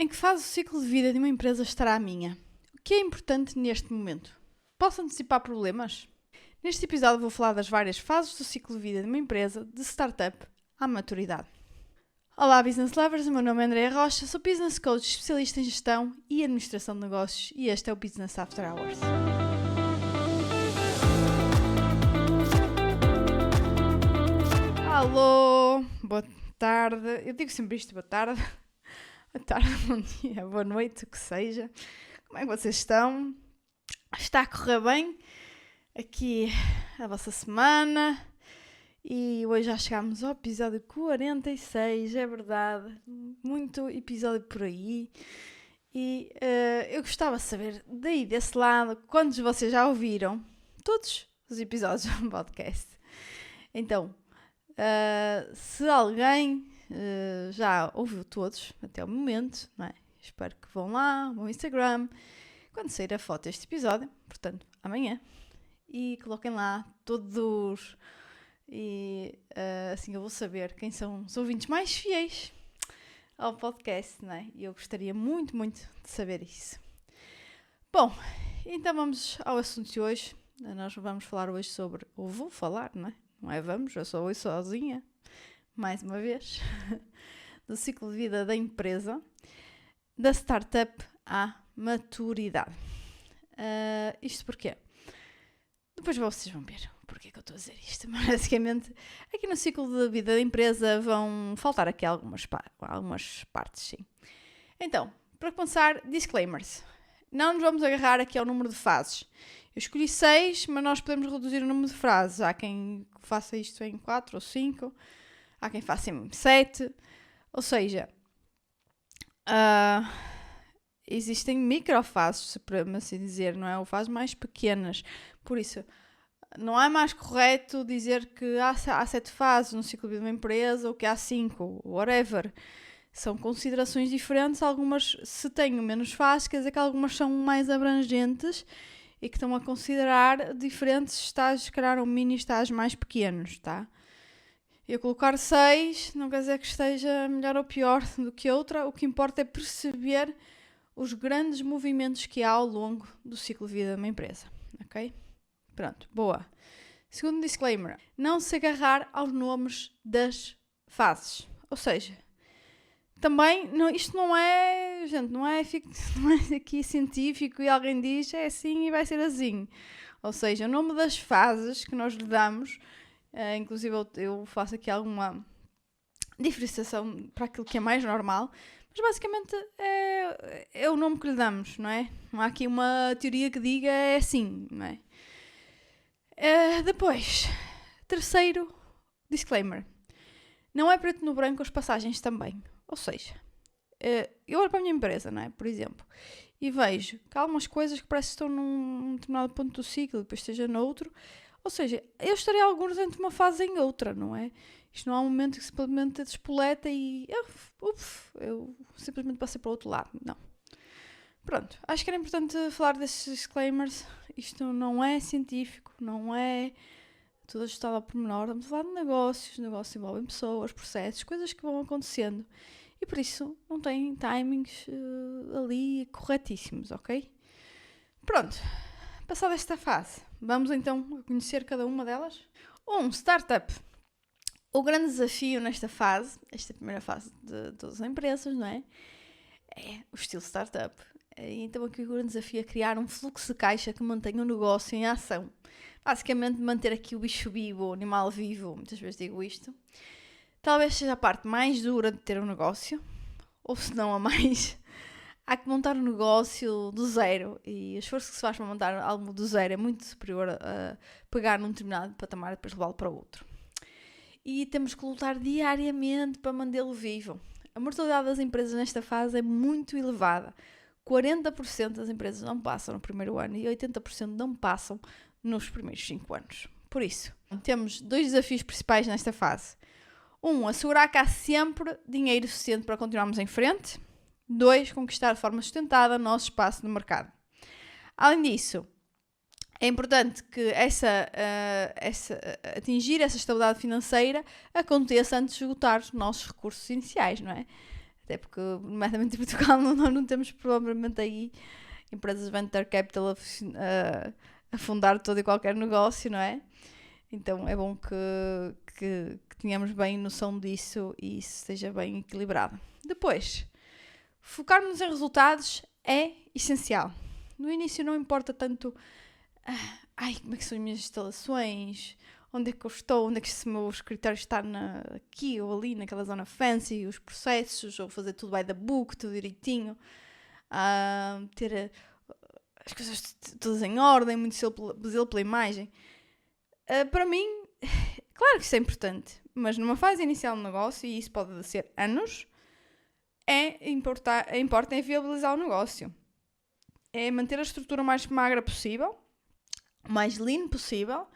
Em que fase do ciclo de vida de uma empresa estará a minha? O que é importante neste momento? Posso antecipar problemas? Neste episódio vou falar das várias fases do ciclo de vida de uma empresa, de startup à maturidade. Olá Business Lovers, o meu nome é Andréa Rocha, sou Business Coach especialista em gestão e administração de negócios e este é o Business After Hours. Alô, boa tarde, eu digo sempre isto, boa tarde, bom dia, boa noite, o que seja. Como é que vocês estão? Está a correr bem aqui a vossa semana? E hoje já chegámos ao episódio 46, é verdade, muito episódio por aí. E eu gostava de saber, daí desse lado, quantos de vocês já ouviram todos os episódios do podcast. Então, se alguém já ouviu todos até o momento, não é? Espero que vão lá ao meu Instagram, quando sair a foto deste episódio, portanto, amanhã, e coloquem lá todos. E assim eu vou saber quem são os ouvintes mais fiéis ao podcast, não é? E eu gostaria muito, muito de saber isso. Bom, então vamos ao assunto de hoje. Nós vamos falar hoje sobre, ou vou falar, não é? Não é vamos, eu sou hoje sozinha, mais uma vez, do ciclo de vida da empresa, da startup à maturidade. Isto porquê? Depois vocês vão ver porque é que eu estou a dizer isto. Mas basicamente, aqui no ciclo de vida da empresa vão faltar aqui algumas partes, sim. Então, para começar, disclaimers. Não nos vamos agarrar aqui ao número de fases. Eu escolhi 6, mas nós podemos reduzir o número de frases. Há quem faça isto em 4 ou 5. Há quem faça em 7. Ou seja, existem microfases, para assim dizer, não é? Ou fases mais pequenas. Por isso, não é mais correto dizer que há 7 fases no ciclo de vida de uma empresa ou que há 5, whatever. São considerações diferentes. Algumas, se têm menos fases, quer dizer que algumas são mais abrangentes e que estão a considerar diferentes estágios, se calhar, ou mini estágios mais pequenos, tá? Eu colocar 6 não quer dizer que esteja melhor ou pior do que outra. O que importa é perceber os grandes movimentos que há ao longo do ciclo de vida de uma empresa, ok? Pronto, boa. Segundo disclaimer, não se agarrar aos nomes das fases. Ou seja, também, isto não é, gente, não é aqui científico e alguém diz é assim e vai ser assim. Ou seja, o nome das fases que nós lhe damos, inclusive eu faço aqui alguma diferenciação para aquilo que é mais normal, mas basicamente é o nome que lhe damos, não é? Não há aqui uma teoria que diga é assim, não é? Depois, terceiro disclaimer. Não é preto no branco as passagens também. Ou seja, eu olho para a minha empresa, não é? Por exemplo, e vejo que há algumas coisas que parece que estão num determinado ponto do ciclo e depois esteja noutro. Ou seja, eu estarei alguns entre uma fase e outra, não é? Isto não há um momento que simplesmente despoleta e eu simplesmente passei para o outro lado. Não. Pronto, acho que era importante falar desses disclaimers. Isto não é científico, não é tudo ajustado ao pormenor. Estamos a falar de negócios envolvem pessoas, processos, coisas que vão acontecendo. E por isso não tem timings ali corretíssimos, ok? Pronto, passada esta fase, vamos então conhecer cada uma delas. Startup. O grande desafio nesta fase, esta primeira fase de todas as empresas, não é? É o estilo startup. Então aqui o grande desafio é criar um fluxo de caixa que mantenha o negócio em ação. Basicamente manter aqui o bicho vivo, o animal vivo, muitas vezes digo isto. Talvez seja a parte mais dura de ter um negócio, ou se não a mais. Há que montar um negócio do zero e o esforço que se faz para montar algo do zero é muito superior a pegar num determinado patamar e depois levá-lo para outro. E temos que lutar diariamente para mantê-lo vivo. A mortalidade das empresas nesta fase é muito elevada. 40% das empresas não passam no primeiro ano e 80% não passam nos primeiros 5 anos. Por isso, temos 2 desafios principais nesta fase. Assegurar que há sempre dinheiro suficiente para continuarmos em frente. 2, conquistar de forma sustentada o nosso espaço no mercado. Além disso, é importante que atingir essa estabilidade financeira aconteça antes de esgotar os nossos recursos iniciais, não é? Até porque, nomeadamente em Portugal, nós não temos provavelmente aí empresas venture capital a fundar todo e qualquer negócio, não é? Então é bom que tenhamos bem noção disso e isso esteja bem equilibrado. Depois, focarmos em resultados é essencial. No início não importa tanto como é que são as minhas instalações, onde é que eu estou, onde é que o meu escritório está aqui ou ali, naquela zona fancy, os processos, ou fazer tudo by the book, tudo direitinho, ter as coisas todas em ordem, muito zelo pela imagem. Para mim, claro que isso é importante, mas numa fase inicial do negócio, e isso pode ser anos, importa é viabilizar o negócio. É manter a estrutura mais magra possível, mais lean possível,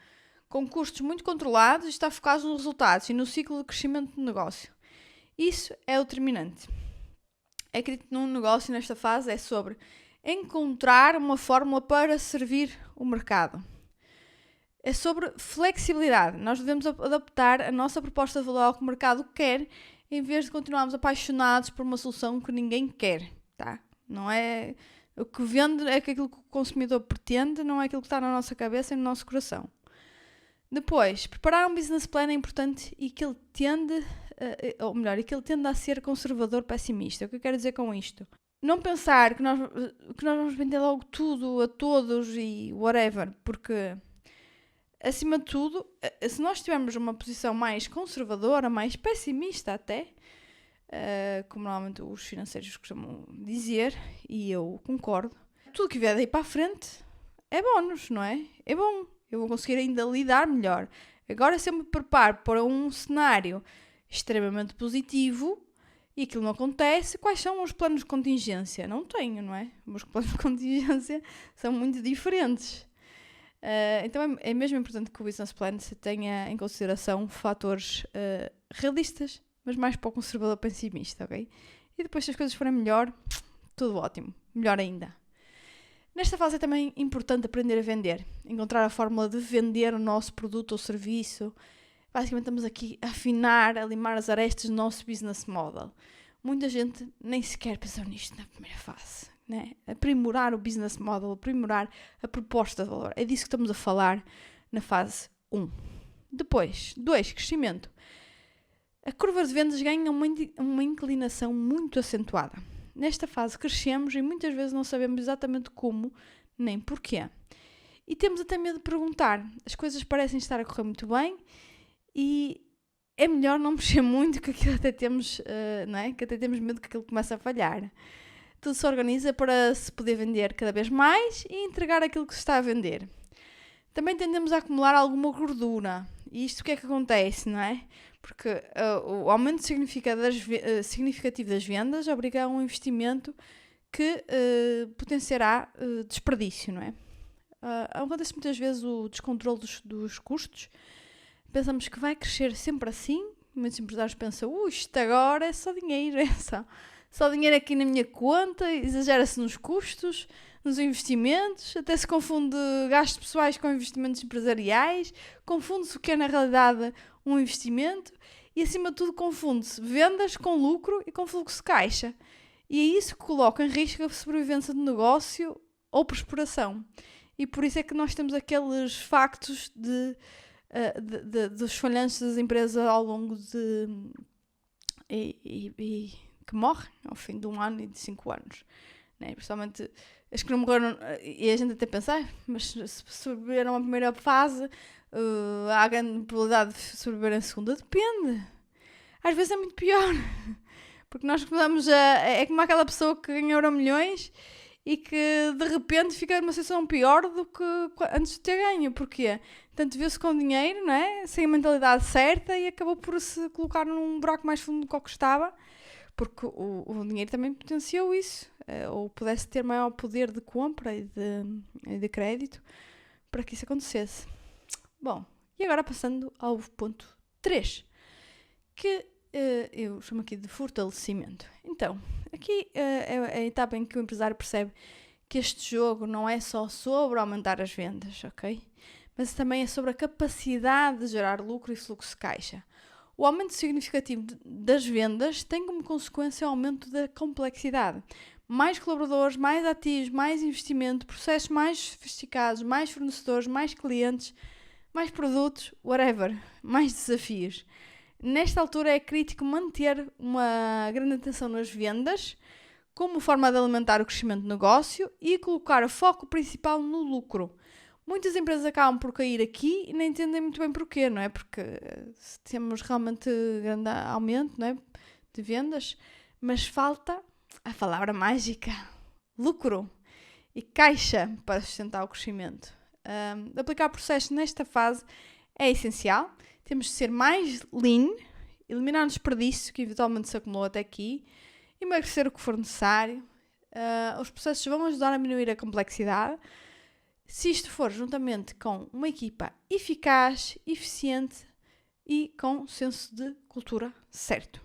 com custos muito controlados e estar focados nos resultados e no ciclo de crescimento do negócio. Isso é o determinante. Acredito num negócio nesta fase é sobre encontrar uma fórmula para servir o mercado. É sobre flexibilidade. Nós devemos adaptar a nossa proposta de valor ao que o mercado quer, em vez de continuarmos apaixonados por uma solução que ninguém quer. Tá? Não é... O que vende é aquilo que o consumidor pretende, não é aquilo que está na nossa cabeça e no nosso coração. Depois, preparar um business plan é importante e que ele tende a ser conservador pessimista. O que eu quero dizer com isto? Não pensar que nós vamos vender logo tudo a todos e whatever, porque, acima de tudo, se nós tivermos uma posição mais conservadora, mais pessimista até, como normalmente os financeiros costumam dizer, e eu concordo, tudo que vier daí para a frente é bónus, não é? É bom. Eu vou conseguir ainda lidar melhor. Agora, se eu me preparo para um cenário extremamente positivo e aquilo não acontece, quais são os planos de contingência? Não tenho, não é? Os planos de contingência são muito diferentes. Então é mesmo importante que o business plan se tenha em consideração fatores realistas, mas mais para o conservador pessimista, ok? E depois, se as coisas forem melhor, tudo ótimo. Melhor ainda. Nesta fase é também importante aprender a vender. Encontrar a fórmula de vender o nosso produto ou serviço. Basicamente estamos aqui a afinar, a limar as arestas do nosso business model. Muita gente nem sequer pensou nisto na primeira fase. Né? Aprimorar o business model, aprimorar a proposta de valor. É disso que estamos a falar na fase 1. Depois, 2, crescimento. A curva de vendas ganha uma inclinação muito acentuada. Nesta fase crescemos e muitas vezes não sabemos exatamente como nem porquê. E temos até medo de perguntar. As coisas parecem estar a correr muito bem e é melhor não mexer muito, que aquilo até temos, não é? Que até temos medo que aquilo comece a falhar. Tudo se organiza para se poder vender cada vez mais e entregar aquilo que se está a vender. Também tendemos a acumular alguma gordura. E isto o que é que acontece, não é? Porque o aumento significativo das vendas obriga a um investimento que potenciará desperdício, não é? Acontece muitas vezes o descontrole dos custos. Pensamos que vai crescer sempre assim. Muitos empresários pensam, isto agora é só dinheiro, só dinheiro aqui na minha conta, exagera-se nos custos, nos investimentos, até se confunde gastos pessoais com investimentos empresariais, confunde-se o que é na realidade um investimento e, acima de tudo, confunde-se vendas com lucro e com fluxo de caixa. E é isso que coloca em risco a sobrevivência do negócio ou prosperação. E por isso é que nós temos aqueles factos dos falhanços das empresas ao longo de... que morrem ao fim de 1 ano e de 5 anos. Né? Principalmente as que não morreram, e a gente até pensa, mas se sobreviveram a primeira fase, há grande probabilidade de sobreviver a segunda. Depende. Às vezes é muito pior. Porque nós começamos é como aquela pessoa que ganha Euromilhões e que de repente fica numa situação pior do que antes de ter ganho. Porquê? Tanto viu-se com dinheiro, não é? Sem a mentalidade certa e acabou por se colocar num buraco mais fundo do que estava. Porque o dinheiro também potenciou isso. Ou pudesse ter maior poder de compra e de crédito para que isso acontecesse. Bom, e agora passando ao ponto 3, que eu chamo aqui de fortalecimento. Então, aqui é a etapa em que o empresário percebe que este jogo não é só sobre aumentar as vendas, ok? Mas também é sobre a capacidade de gerar lucro e fluxo de caixa. O aumento significativo das vendas tem como consequência o aumento da complexidade. Mais colaboradores, mais ativos, mais investimento, processos mais sofisticados, mais fornecedores, mais clientes, mais produtos, whatever, mais desafios. Nesta altura é crítico manter uma grande atenção nas vendas, como forma de alimentar o crescimento do negócio e colocar o foco principal no lucro. Muitas empresas acabam por cair aqui e nem entendem muito bem porquê, não é? Porque temos realmente grande aumento, não é? De vendas, mas falta a palavra mágica, lucro e caixa para sustentar o crescimento. Aplicar processos nesta fase é essencial. Temos de ser mais lean, eliminar o desperdício que eventualmente se acumulou até aqui, emagrecer o que for necessário. Os processos vão ajudar a diminuir a complexidade. Se isto for juntamente com uma equipa eficaz, eficiente e com senso de cultura certo.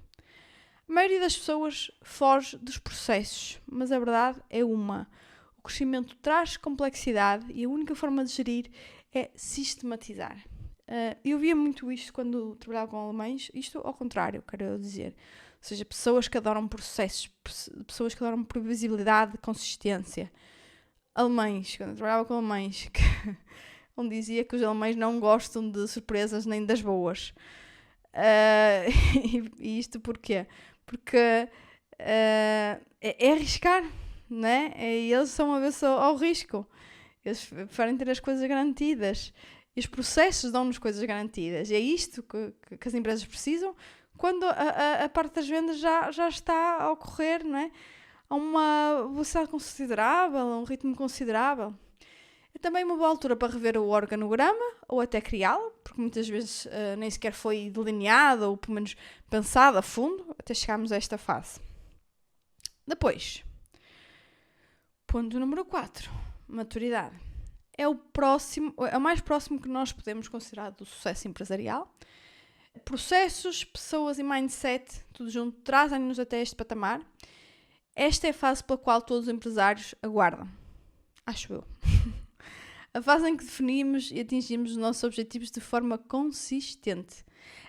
A maioria das pessoas foge dos processos, mas a verdade é uma. O crescimento traz complexidade e a única forma de gerir é sistematizar. Eu via muito isto quando trabalhava com alemães, isto ao contrário, quero dizer. Ou seja, pessoas que adoram processos, pessoas que adoram previsibilidade, consistência. Alemães, quando eu trabalhava com alemães, onde dizia que os alemães não gostam de surpresas nem das boas. E isto porquê? Porque é arriscar, não é? Eles são a ver ao risco. Eles preferem ter as coisas garantidas. E os processos dão-nos coisas garantidas. E é isto que as empresas precisam quando a parte das vendas já está a ocorrer, não é? A uma velocidade considerável, a um ritmo considerável. É também uma boa altura para rever o organograma ou até criá-lo, porque muitas vezes nem sequer foi delineado ou pelo menos pensado a fundo até chegarmos a esta fase. Depois, ponto número 4, maturidade. É o mais próximo que nós podemos considerar do sucesso empresarial. Processos, pessoas e mindset, tudo junto, trazem-nos até este patamar. Esta é a fase pela qual todos os empresários aguardam. Acho eu. A fase em que definimos e atingimos os nossos objetivos de forma consistente.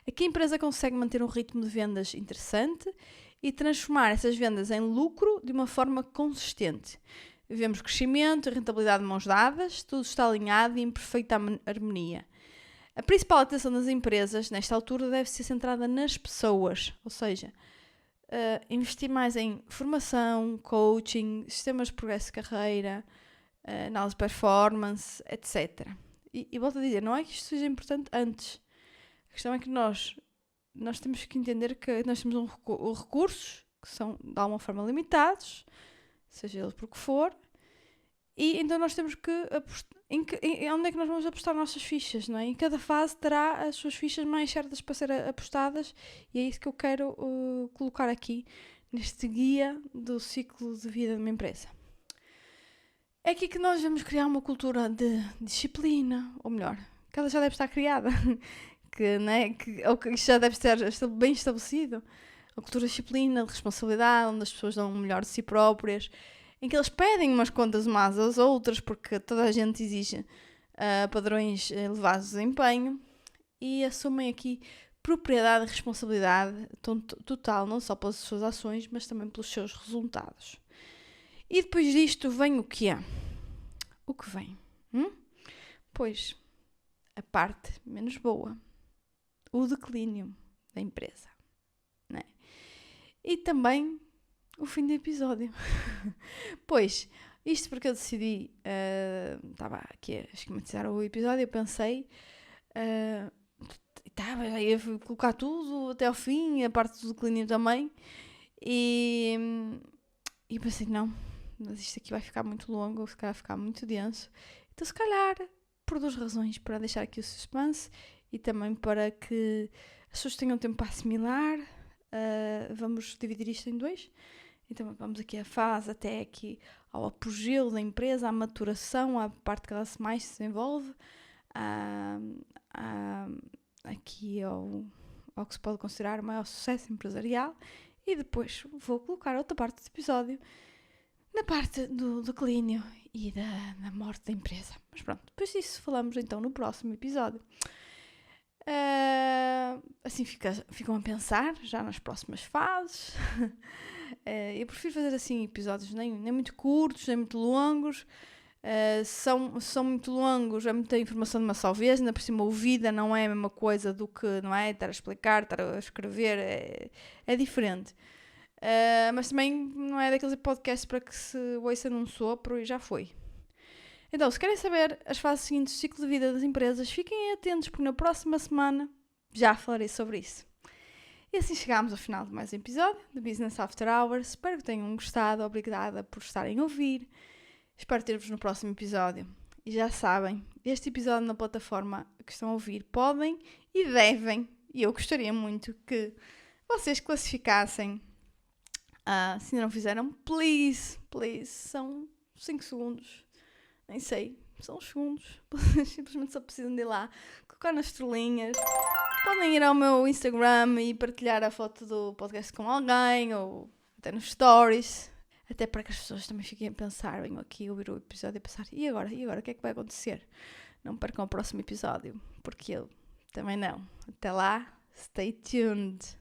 Aqui a empresa consegue manter um ritmo de vendas interessante e transformar essas vendas em lucro de uma forma consistente. Vivemos crescimento e rentabilidade de mãos dadas, tudo está alinhado e em perfeita harmonia. A principal atenção das empresas, nesta altura, deve ser centrada nas pessoas, ou seja, investir mais em formação, coaching, sistemas de progresso de carreira, análise de performance, etc. E volto a dizer, não é que isto seja importante antes. A questão é que nós temos que entender que nós temos recursos que são, de alguma forma, limitados, seja ele por que for, e então nós temos que apostar onde é que nós vamos apostar nossas fichas, não é? Em cada fase terá as suas fichas mais certas para ser apostadas e é isso que eu quero colocar aqui neste guia do ciclo de vida de uma empresa. É aqui que nós vamos criar uma cultura de disciplina, ou melhor, que ela já deve estar criada, ou que isto já deve estar bem estabelecido. A cultura de disciplina, de responsabilidade, onde as pessoas dão o melhor de si próprias, em que eles pedem umas contas umas às outras, porque toda a gente exige padrões elevados de desempenho, e assumem aqui propriedade e responsabilidade total, não só pelas suas ações, mas também pelos seus resultados. E depois disto vem o que é? O que vem? Pois, a parte menos boa. O declínio da empresa. Né? E também o fim do episódio. Pois, isto porque eu decidi, estava aqui a esquematizar o episódio, eu pensei, já ia colocar tudo até ao fim, a parte do declínio também, e pensei, não, mas isto aqui vai ficar muito longo, vai ficar muito denso, então se calhar, por duas razões, para deixar aqui o suspense, e também para que as pessoas tenham tempo para assimilar, vamos dividir isto em dois. Então vamos aqui a fase até aqui ao apogeu da empresa, à maturação, à parte que ela mais se desenvolve, aqui ao que se pode considerar o maior sucesso empresarial, e depois vou colocar outra parte do episódio na parte do declínio e da morte da empresa. Mas pronto, depois disso falamos então no próximo episódio. Assim ficam a pensar já nas próximas fases. Eu prefiro fazer assim episódios nem muito curtos, nem muito longos. São muito longos, é muita informação de uma só vez, ainda por cima ouvida não é a mesma coisa do que, não é? Estar a explicar, estar a escrever, é diferente. Mas também não é daqueles podcasts para que se ouça num sopro e já foi. Então, se querem saber as fases seguintes do ciclo de vida das empresas, fiquem atentos porque na próxima semana já falarei sobre isso. E assim chegámos ao final de mais um episódio do Business After Hours. Espero que tenham gostado. Obrigada por estarem a ouvir. Espero ter-vos no próximo episódio. E já sabem, este episódio na plataforma que estão a ouvir podem e devem, e eu gostaria muito que vocês classificassem. Se ainda não fizeram, please, são 5 segundos. Nem sei, são os segundos. Simplesmente só precisam de ir lá, colocar nas estrelinhas. Podem ir ao meu Instagram e partilhar a foto do podcast com alguém, ou até nos stories. Até para que as pessoas também fiquem a pensar, venham aqui ouvir o episódio e pensar, e agora, o que é que vai acontecer? Não percam o próximo episódio, porque eu também não. Até lá, stay tuned.